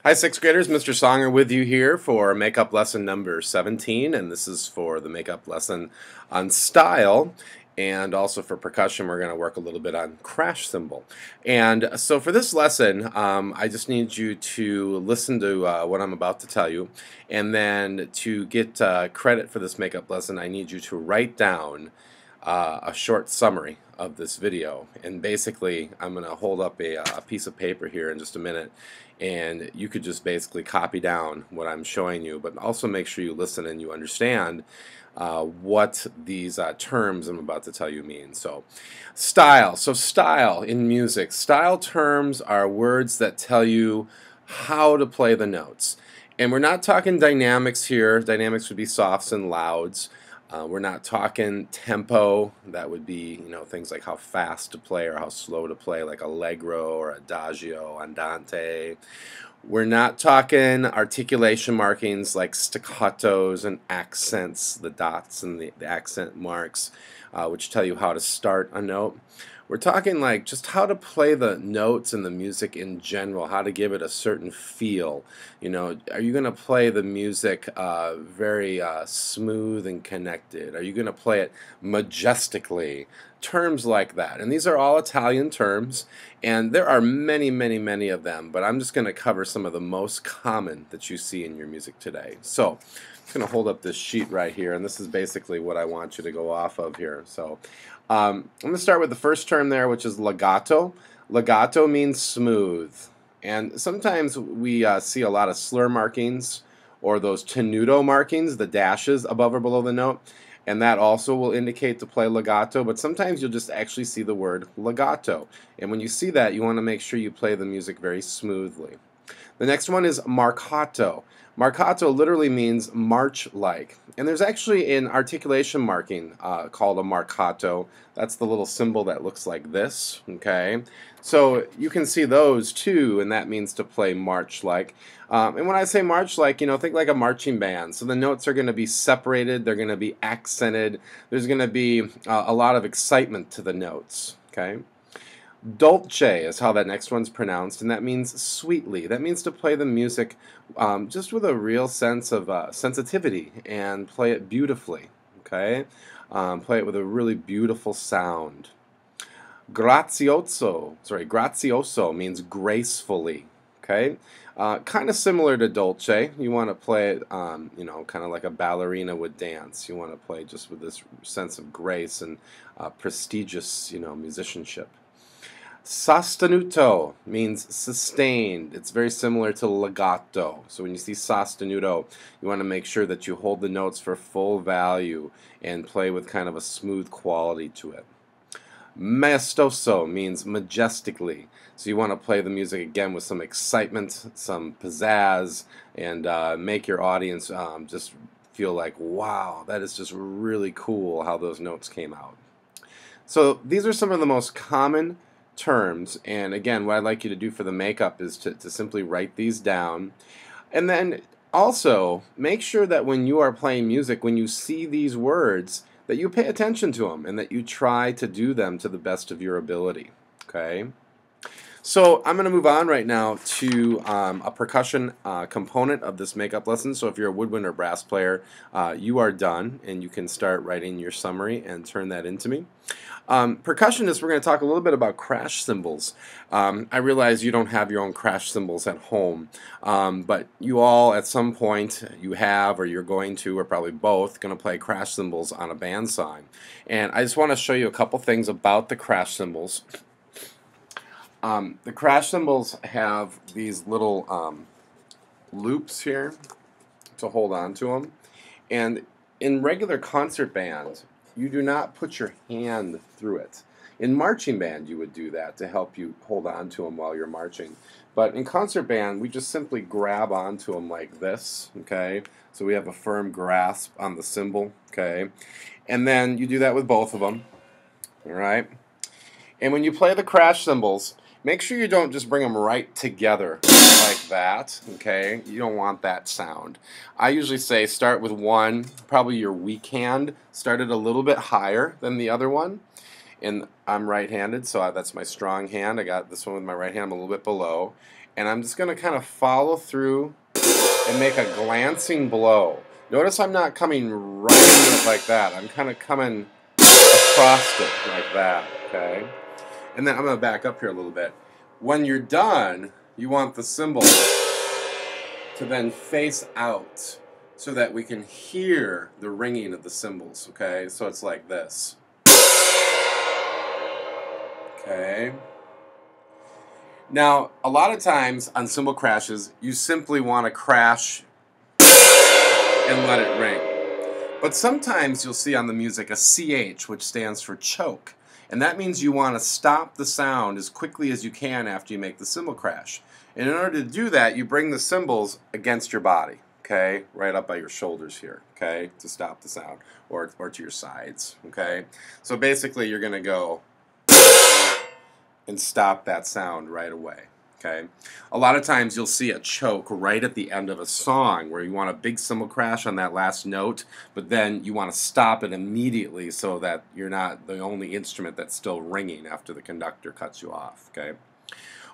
Hi, sixth graders. Mr. Songer with you here for makeup lesson number 17, and this is for the makeup lesson on style. And also for percussion, we're going to work a little bit on crash cymbal. And so for this lesson, I just need you to listen to what I'm about to tell you. And then to get credit for this makeup lesson, I need you to write down a short summary of this video. And basically, I'm going to hold up a piece of paper here in just a minute, and you could just basically copy down what I'm showing you, but also make sure you listen and you understand what these terms I'm about to tell you mean. So style in music. Style terms are words that tell you how to play the notes. And we're not talking dynamics here. Dynamics would be softs and louds. We're not talking tempo. That would be, things like how fast to play or how slow to play, like allegro or adagio, andante. We're not talking articulation markings like staccatos and accents, the dots and the accent marks, which tell you how to start a note. We're talking like just how to play the notes and the music in general, how to give it a certain feel. Are you going to play the music very smooth and connected? Are you going to play it majestically? Terms like that. And these are all Italian terms, and there are many, many, many of them, but I'm just going to cover some of the most common that you see in your music today. So I'm going to hold up this sheet right here, and this is basically what I want you to go off of here. So I'm going to start with the first term there, which is legato. Legato means smooth, and sometimes we see a lot of slur markings or those tenuto markings, the dashes above or below the note, and that also will indicate to play legato, but sometimes you'll just actually see the word legato, and when you see that, you want to make sure you play the music very smoothly. The next one is marcato. Marcato literally means march-like. And there's actually an articulation marking called a marcato. That's the little symbol that looks like this, okay? So you can see those too, and that means to play march-like. And when I say march-like, think like a marching band. So the notes are going to be separated, they're going to be accented, there's going to be a lot of excitement to the notes, okay? Dolce is how that next one's pronounced, and that means sweetly. That means to play the music just with a real sense of sensitivity and play it beautifully. Okay, play it with a really beautiful sound. Grazioso means gracefully. Okay, kind of similar to dolce. You want to play it, kind of like a ballerina would dance. You want to play just with this sense of grace and prestigious, musicianship. Sostenuto means sustained. It's very similar to legato. So when you see sostenuto, you want to make sure that you hold the notes for full value and play with kind of a smooth quality to it. Maestoso means majestically. So you want to play the music again with some excitement, some pizzazz, and make your audience just feel like, wow, that is just really cool how those notes came out. So these are some of the most common terms, and again, what I'd like you to do for the makeup is to simply write these down, and then also make sure that when you are playing music, when you see these words, that you pay attention to them and that you try to do them to the best of your ability. Okay? So I'm going to move on right now to a percussion component of this makeup lesson. So if you're a woodwind or brass player, you are done, and you can start writing your summary and turn that into me. Percussionists, we're going to talk a little bit about crash cymbals. I realize you don't have your own crash cymbals at home, but you all at some point you have, or you're going to, or probably both, going to play crash cymbals on a band sign. And I just want to show you a couple things about the crash cymbals. The crash cymbals have these little loops here to hold on to them, and in regular concert band you do not put your hand through it. In marching band you would do that to help you hold on to them while you're marching, but in concert band we just simply grab onto them like this, okay? So we have a firm grasp on the cymbal, okay? And then you do that with both of them, alright? And when you play the crash cymbals, make sure you don't just bring them right together like that, okay? You don't want that sound. I usually say start with one, probably your weak hand, start it a little bit higher than the other one, And I'm right-handed, so that's my strong hand. I got this one with my right hand. I'm a little bit below. And I'm just going to kind of follow through and make a glancing blow. Notice I'm not coming right into it like that. I'm kind of coming across it like that, okay? And then I'm going to back up here a little bit. When you're done, you want the cymbal to then face out so that we can hear the ringing of the cymbals, okay? So it's like this. Okay. Now, a lot of times on cymbal crashes, you simply want to crash and let it ring. But sometimes you'll see on the music a CH, which stands for choke. And that means you want to stop the sound as quickly as you can after you make the cymbal crash. And in order to do that, you bring the cymbals against your body, okay? Right up by your shoulders here, okay? To stop the sound, or to your sides, okay? So basically you're going to go and stop that sound right away. Okay. A lot of times you'll see a choke right at the end of a song where you want a big cymbal crash on that last note, but then you want to stop it immediately so that you're not the only instrument that's still ringing after the conductor cuts you off. Okay.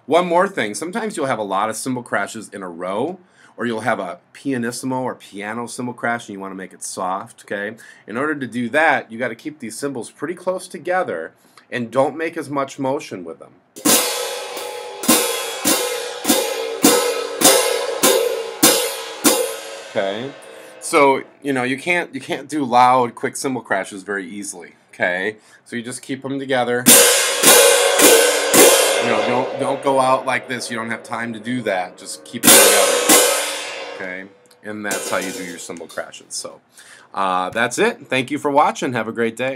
One more thing, sometimes you'll have a lot of cymbal crashes in a row, or you'll have a pianissimo or piano cymbal crash and you want to make it soft. Okay. In order to do that, you got to keep these cymbals pretty close together and don't make as much motion with them. Okay, so you can't do loud, quick cymbal crashes very easily. Okay, so you just keep them together. Don't go out like this. You don't have time to do that. Just keep them together. Okay, and that's how you do your cymbal crashes. So that's it. Thank you for watching. Have a great day.